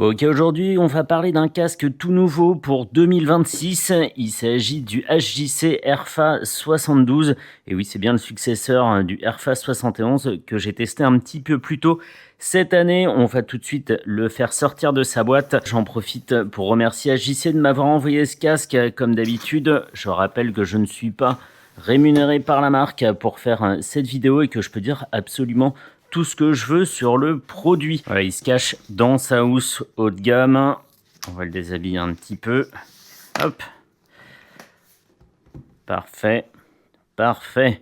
Bon, ok, aujourd'hui, on va parler d'un casque tout nouveau pour 2026. Il s'agit du HJC Airfa 72. Et oui, c'est bien le successeur du Airfa 71 que j'ai testé un petit peu plus tôt cette année. On va tout de suite le faire sortir de sa boîte. J'en profite pour remercier HJC de m'avoir envoyé ce casque. Comme d'habitude, je rappelle que je ne suis pas rémunéré par la marque pour faire cette vidéo et que je peux dire absolument tout ce que je veux sur le produit. Voilà, il se cache dans sa housse haut de gamme. On va le déshabiller un petit peu. Hop. Parfait. Parfait.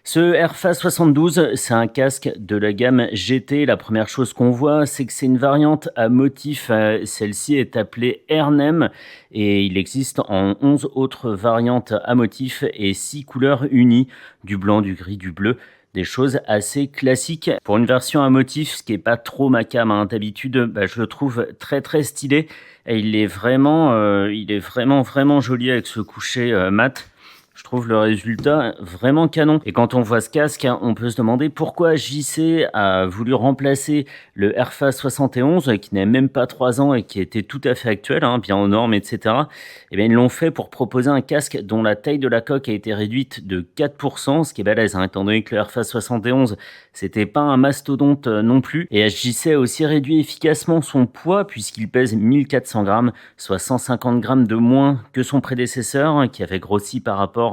Ce Airfa 72, c'est un casque de la gamme GT. La première chose qu'on voit, c'est que c'est une variante à motif. Celle-ci est appelée AirNem et il existe en 11 autres variantes à motif et 6 couleurs unies, du blanc, du gris, du bleu. Des choses assez classiques. Pour une version à motif, ce qui n'est pas trop ma cam, hein. D'habitude, je le trouve très très stylé. Et il est vraiment joli avec ce coucher mat. Je trouve le résultat vraiment canon. Et quand on voit ce casque, on peut se demander pourquoi JC a voulu remplacer le Airfa 71, qui n'a même pas 3 ans et qui était tout à fait actuel, bien aux normes, etc. Et bien, ils l'ont fait pour proposer un casque dont la taille de la coque a été réduite de 4%, ce qui est balèze, étant donné que le Airfa 71, c'était pas un mastodonte non plus. Et HJC a aussi réduit efficacement son poids, puisqu'il pèse 1400 grammes, soit 150 grammes de moins que son prédécesseur, qui avait grossi par rapport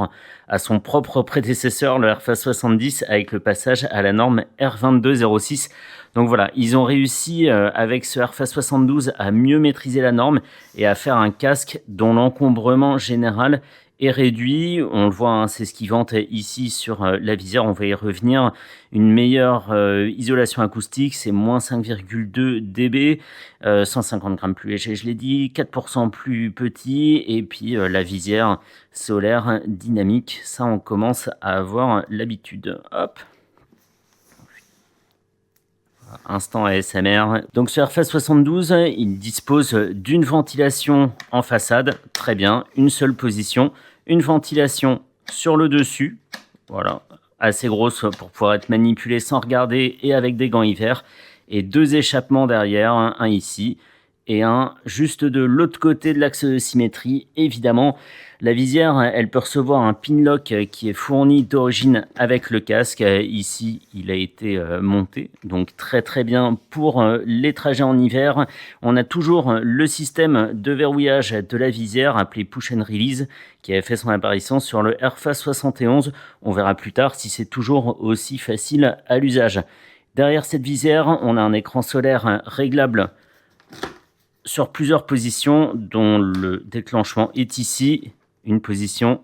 à son propre prédécesseur, le Airfa 70, avec le passage à la norme R2206. Donc voilà, ils ont réussi avec ce Airfa 72 à mieux maîtriser la norme et à faire un casque dont l'encombrement général est réduit. On le voit, c'est ce qu'ils vantent ici sur la visière, on va y revenir. Une meilleure isolation acoustique, c'est moins 5,2 dB, 150 grammes plus léger, je l'ai dit, 4% plus petit, et puis la visière solaire dynamique, ça on commence à avoir l'habitude. Hop. Instant ASMR. Donc ce Airfa 72, il dispose d'une ventilation en façade, très bien, une seule position, une ventilation sur le dessus, voilà, assez grosse pour pouvoir être manipulée sans regarder et avec des gants hiver, et 2 échappements derrière, un ici et un juste de l'autre côté de l'axe de symétrie. Évidemment, la visière, elle peut recevoir un pinlock qui est fourni d'origine avec le casque. Ici, il a été monté, donc très très bien pour les trajets en hiver. On a toujours le système de verrouillage de la visière appelé Push and Release qui avait fait son apparition sur le Airfa 71. On verra plus tard si c'est toujours aussi facile à l'usage. Derrière cette visière, on a un écran solaire réglable sur plusieurs positions, dont le déclenchement est ici, une position,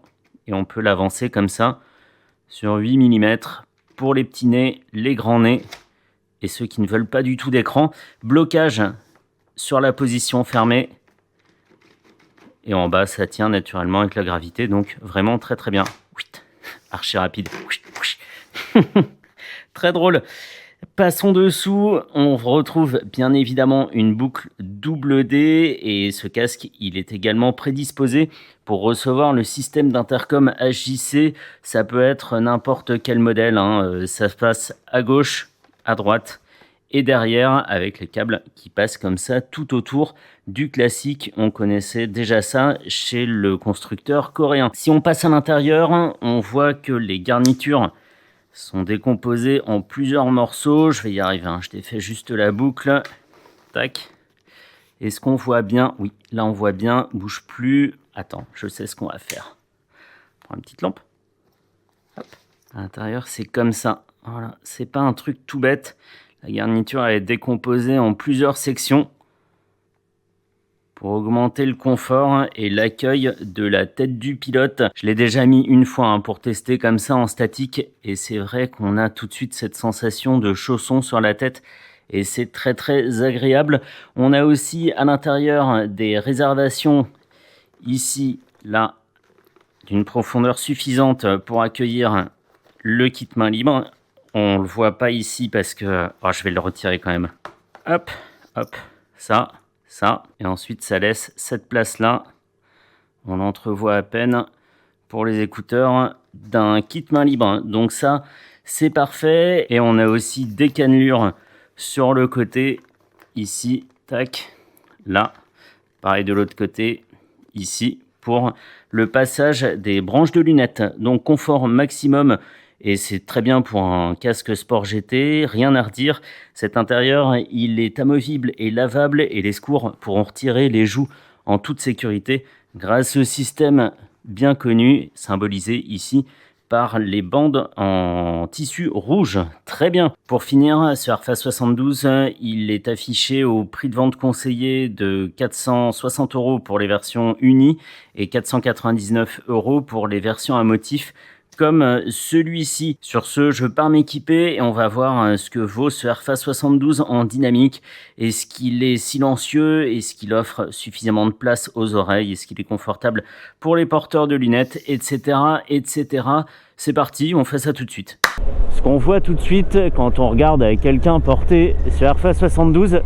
et on peut l'avancer comme ça sur 8 mm pour les petits nez, les grands nez et ceux qui ne veulent pas du tout d'écran. Blocage sur la position fermée, et en bas ça tient naturellement avec la gravité, donc vraiment très très bien. Archi rapide. Très drôle. Passons dessous, on retrouve bien évidemment une boucle double D et ce casque, il est également prédisposé pour recevoir le système d'intercom HJC. Ça peut être n'importe quel modèle, ça passe à gauche, à droite et derrière avec les câbles qui passent comme ça tout autour du classique. On connaissait déjà ça chez le constructeur coréen. Si on passe à l'intérieur, on voit que les garnitures sont décomposés en plusieurs morceaux. Je vais y arriver, je défais juste la boucle. Tac. Est-ce qu'on voit bien? Oui, là on voit bien. Bouge plus. Attends, je sais ce qu'on va faire. Prends une petite lampe. Hop. À l'intérieur, c'est comme ça. Voilà, c'est pas un truc tout bête. La garniture elle est décomposée en plusieurs sections pour augmenter le confort et l'accueil de la tête du pilote. Je l'ai déjà mis une fois pour tester comme ça en statique et c'est vrai qu'on a tout de suite cette sensation de chausson sur la tête et c'est très très agréable. On a aussi à l'intérieur des réservations ici, là, d'une profondeur suffisante pour accueillir le kit main libre. On le voit pas ici parce que... je vais le retirer quand même. Hop, hop, ça... et ensuite ça laisse cette place là, on entrevoit à peine pour les écouteurs d'un kit main libre, donc ça c'est parfait. Et on a aussi des cannelures sur le côté ici, tac, là, pareil de l'autre côté, ici, pour le passage des branches de lunettes. Donc confort maximum, et c'est très bien pour un casque sport GT, rien à redire. Cet intérieur, il est amovible et lavable, et les secours pourront retirer les joues en toute sécurité grâce au système bien connu, symbolisé ici par les bandes en tissu rouge. Très bien. Pour finir, ce Airfast 72, il est affiché au prix de vente conseillé de 460 € pour les versions unies et 499 € pour les versions à motif comme celui-ci. Sur ce, je pars m'équiper et on va voir ce que vaut ce Airfast 72 en dynamique. Est-ce qu'il est silencieux? Est-ce qu'il offre suffisamment de place aux oreilles? Est-ce qu'il est confortable pour les porteurs de lunettes, etc., etc. C'est parti, on fait ça tout de suite. Ce qu'on voit tout de suite quand on regarde quelqu'un porter ce Airfast 72,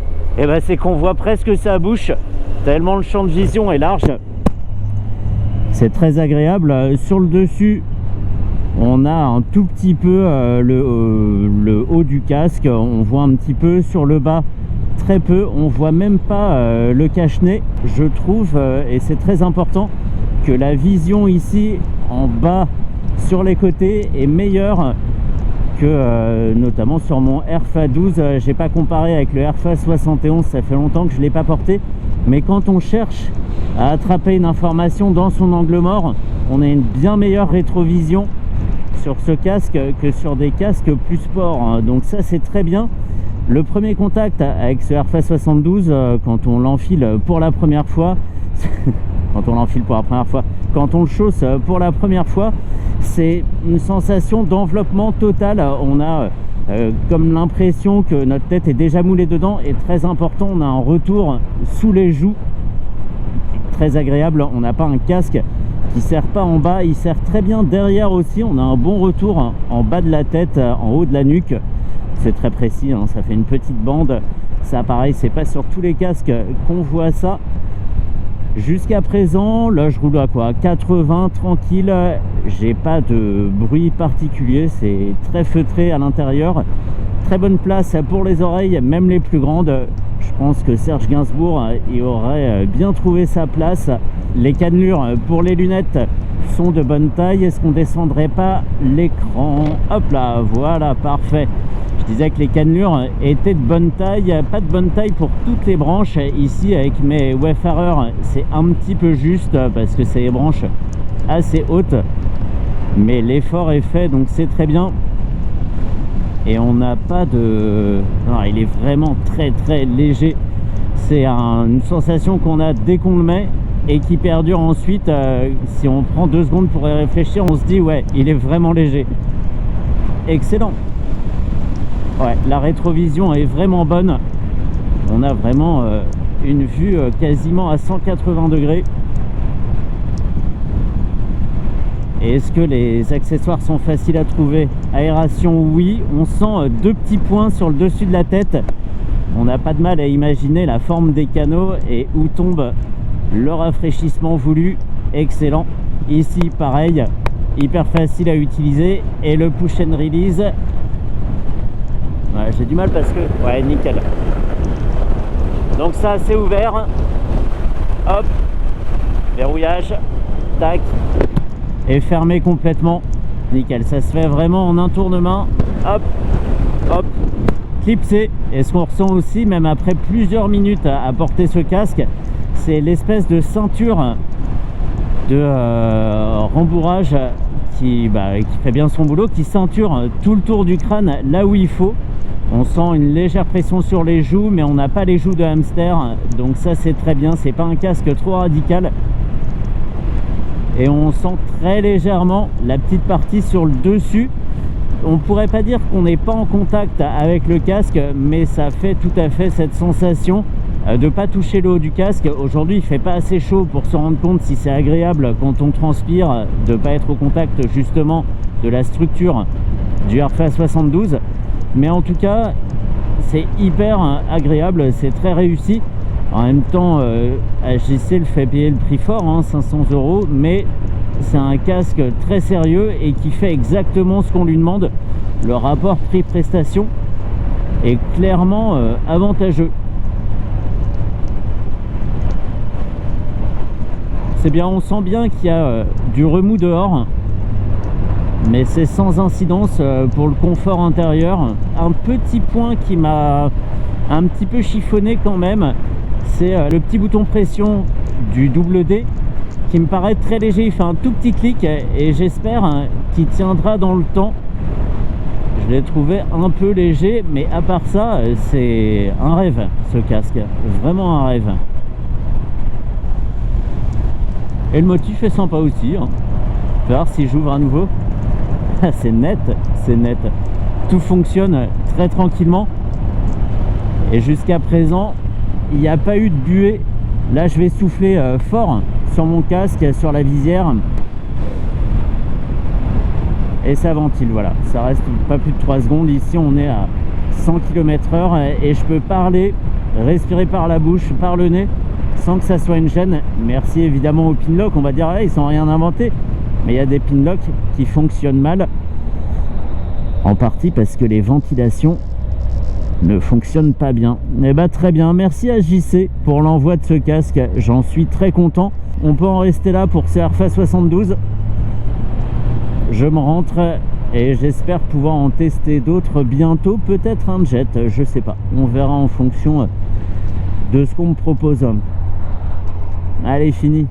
c'est qu'on voit presque sa bouche, tellement le champ de vision est large. C'est très agréable. Sur le dessus, on a un tout petit peu le haut du casque, on voit un petit peu sur le bas, très peu, on voit même pas le cache-nez. Je trouve, et c'est très important, que la vision ici en bas sur les côtés est meilleure que notamment sur mon Airfast 12. J'ai pas comparé avec le Airfast 71, ça fait longtemps que je l'ai pas porté, mais quand on cherche à attraper une information dans son angle mort, on a une bien meilleure rétrovision sur ce casque que sur des casques plus sport, donc ça c'est très bien. Le premier contact avec ce Airfast 72, quand on l'enfile pour la première fois quand on le chausse pour la première fois, c'est une sensation d'enveloppement total. On a comme l'impression que notre tête est déjà moulée dedans, et très important, on a un retour sous les joues très agréable. On n'a pas un casque qui sert pas en bas, il sert très bien derrière aussi. On a un bon retour en bas de la tête, en haut de la nuque. C'est très précis, ça fait une petite bande. Ça pareil, c'est pas sur tous les casques qu'on voit ça. Jusqu'à présent, là je roule à quoi, 80 tranquille, j'ai pas de bruit particulier, c'est très feutré à l'intérieur. Très bonne place pour les oreilles, même les plus grandes. Je pense que Serge Gainsbourg y aurait bien trouvé sa place. Les cannelures pour les lunettes sont de bonne taille. Est-ce qu'on descendrait pas l'écran? Hop là, voilà, parfait. Je disais que les cannelures étaient de bonne taille, pas de bonne taille pour toutes les branches. Ici avec mes Wayfarer, c'est un petit peu juste parce que c'est des branches assez hautes, mais l'effort est fait, donc c'est très bien. Et on n'a pas de... Non, il est vraiment très très léger. C'est une sensation qu'on a dès qu'on le met et qui perdure ensuite. Si on prend 2 secondes pour y réfléchir, on se dit ouais, il est vraiment léger. Excellent. Ouais, la rétrovision est vraiment bonne. On a vraiment une vue quasiment à 180 degrés. Et est-ce que les accessoires sont faciles à trouver? Aération, oui. On sent 2 petits points sur le dessus de la tête. On n'a pas de mal à imaginer la forme des canaux et où tombe le rafraîchissement voulu. Excellent. Ici, pareil, hyper facile à utiliser. Et le push and release, ouais, j'ai du mal parce que... Ouais, nickel. Donc ça, c'est ouvert. Hop. Verrouillage. Tac. Et fermé complètement. Nickel. Ça se fait vraiment en un tour de main. Hop. Hop. Clipsé. Et ce qu'on ressent aussi, même après plusieurs minutes à porter ce casque, c'est l'espèce de ceinture de rembourrage qui fait bien son boulot, qui ceinture tout le tour du crâne là où il faut. On sent une légère pression sur les joues, mais on n'a pas les joues de hamster, donc ça c'est très bien. C'est pas un casque trop radical. Et on sent très légèrement la petite partie sur le dessus. On pourrait pas dire qu'on n'est pas en contact avec le casque, mais ça fait tout à fait cette sensation de pas toucher le haut du casque. Aujourd'hui il fait pas assez chaud pour se rendre compte si c'est agréable quand on transpire de pas être au contact justement de la structure du Airfast 72, mais en tout cas c'est hyper agréable, c'est très réussi. En même temps AGC le fait payer le prix fort, 500 €, mais c'est un casque très sérieux et qui fait exactement ce qu'on lui demande. Le rapport prix-prestation est clairement avantageux. C'est bien, on sent bien qu'il y a du remous dehors, mais c'est sans incidence pour le confort intérieur. Un petit point qui m'a un petit peu chiffonné quand même, c'est le petit bouton pression du double D qui me paraît très léger. Il fait un tout petit clic et j'espère qu'il tiendra dans le temps. Je l'ai trouvé un peu léger, mais à part ça, c'est un rêve ce casque, vraiment un rêve. Et le motif est sympa aussi, hein. On va voir si j'ouvre à nouveau. C'est net, c'est net. Tout fonctionne très tranquillement. Et jusqu'à présent, il n'y a pas eu de buée. Là, je vais souffler fort sur mon casque, sur la visière. Et ça ventile, voilà. Ça reste pas plus de 3 secondes. Ici, on est à 100 km/h et je peux parler, respirer par la bouche, par le nez, sans que ça soit une gêne. Merci évidemment aux Pinlock. On va dire, ils n'ont rien inventé. Mais il y a des Pinlock qui fonctionnent mal. En partie parce que les ventilations ne fonctionnent pas bien. Eh bah très bien, merci à JC pour l'envoi de ce casque. J'en suis très content. On peut en rester là pour ce Airfast 72. Je me rentre et j'espère pouvoir en tester d'autres bientôt. Peut-être un jet, je sais pas. On verra en fonction de ce qu'on me propose. Allez, fini.